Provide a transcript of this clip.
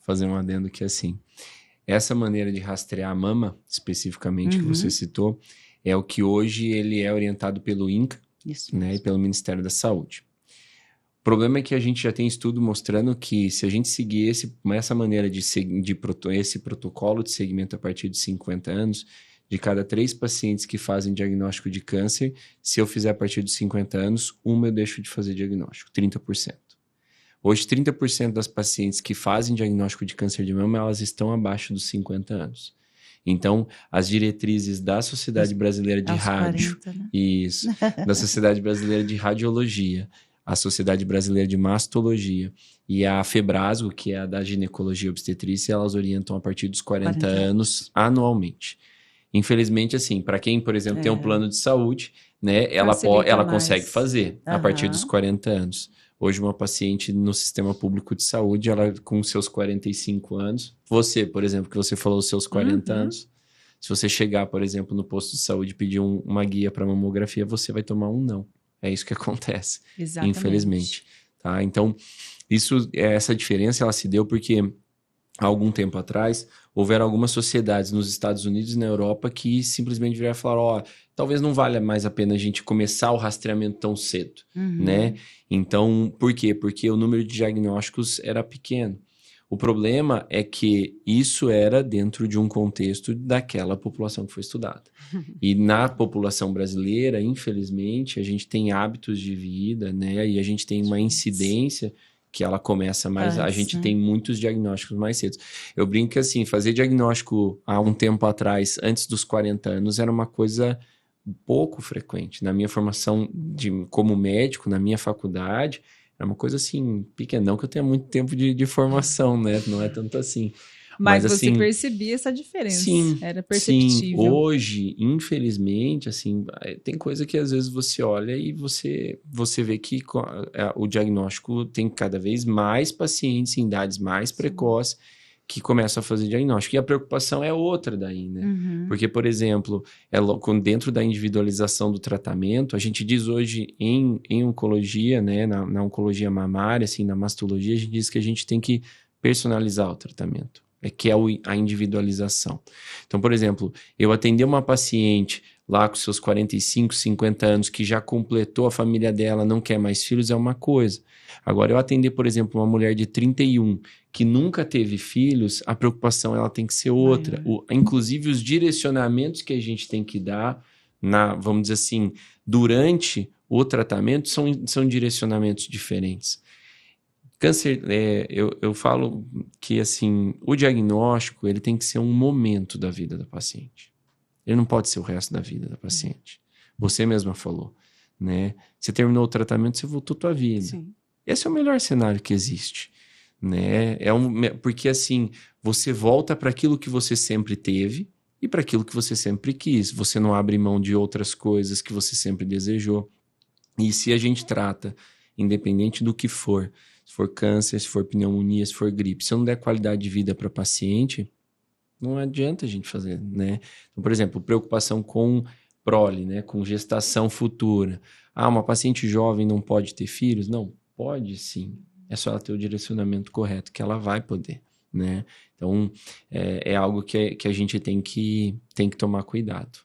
fazer um adendo que assim, essa maneira de rastrear a mama, especificamente, que você citou, é o que hoje ele é orientado pelo INCA, né, e pelo Ministério da Saúde. O problema é que a gente já tem estudo mostrando que se a gente seguir essa maneira esse protocolo de segmento a partir de 50 anos, de cada 3 pacientes que fazem diagnóstico de câncer, se eu fizer a partir de 50 anos, eu deixo de fazer diagnóstico, 30%. Hoje, 30% das pacientes que fazem diagnóstico de câncer de mama, elas estão abaixo dos 50 anos. Então, as diretrizes da Sociedade Brasileira de Rádio, 40, né? Isso, da Sociedade Brasileira de Radiologia, a Sociedade Brasileira de Mastologia e a FEBRASGO, que é a da ginecologia e obstetrícia, elas orientam a partir dos 40 anos anualmente. Infelizmente, assim, para quem, por exemplo, tem um plano de saúde, né, ela consegue fazer a partir dos 40 anos. Hoje, uma paciente no sistema público de saúde, ela com seus 45 anos, você, por exemplo, que você falou os seus 40 anos, se você chegar, por exemplo, no posto de saúde e pedir uma guia para mamografia, você vai tomar um não. É isso que acontece, infelizmente. Tá? Então, essa diferença ela se deu porque, há algum tempo atrás, houveram algumas sociedades nos Estados Unidos e na Europa que simplesmente viraram e falaram, talvez não valha mais a pena a gente começar o rastreamento tão cedo, né? Então, por quê? Porque o número de diagnósticos era pequeno. O problema é que isso era dentro de um contexto daquela população que foi estudada. E na população brasileira, infelizmente, a gente tem hábitos de vida, né? E a gente tem uma incidência que ela começa mais... a gente tem muitos diagnósticos mais cedo. Eu brinco que, assim, fazer diagnóstico há um tempo atrás, antes dos 40 anos, era uma coisa pouco frequente. Na minha formação como médico, na minha faculdade... É uma coisa assim, pequena, não que eu tenha muito tempo de formação, né? Não é tanto assim. Mas você assim, percebia essa diferença. Sim, era perceptível. Sim. Hoje, infelizmente, assim, tem coisa que às vezes você olha e você vê que o diagnóstico tem cada vez mais pacientes em idades mais precoces que começam a fazer diagnóstico. E a preocupação é outra daí, né? Porque, por exemplo, dentro da individualização do tratamento, a gente diz hoje em oncologia, né, na oncologia mamária, assim, na mastologia, a gente diz que a gente tem que personalizar o tratamento, que é a individualização. Então, por exemplo, eu atender uma paciente lá com seus 45, 50 anos, que já completou a família dela, não quer mais filhos, é uma coisa. Agora, eu atender, por exemplo, uma mulher de 31 que nunca teve filhos, a preocupação ela tem que ser outra. Inclusive, os direcionamentos que a gente tem que dar, vamos dizer assim, durante o tratamento, são direcionamentos diferentes. Câncer, eu falo que assim, o diagnóstico ele tem que ser um momento da vida da paciente. Ele não pode ser o resto da vida da paciente. Você mesma falou, né? Você terminou o tratamento, você voltou à tua vida. Sim. Esse é o melhor cenário que existe, né? Porque assim, você volta para aquilo que você sempre teve e para aquilo que você sempre quis. Você não abre mão de outras coisas que você sempre desejou. E se a gente trata, independente do que for, se for câncer, se for pneumonia, se for gripe, se eu não der qualidade de vida para o paciente, não adianta a gente fazer, né? Então, por exemplo, preocupação com prole, né? Com gestação futura. Uma paciente jovem não pode ter filhos? Não, pode sim. É só ela ter o direcionamento correto que ela vai poder, né? Então, é algo que a gente tem que tomar cuidado.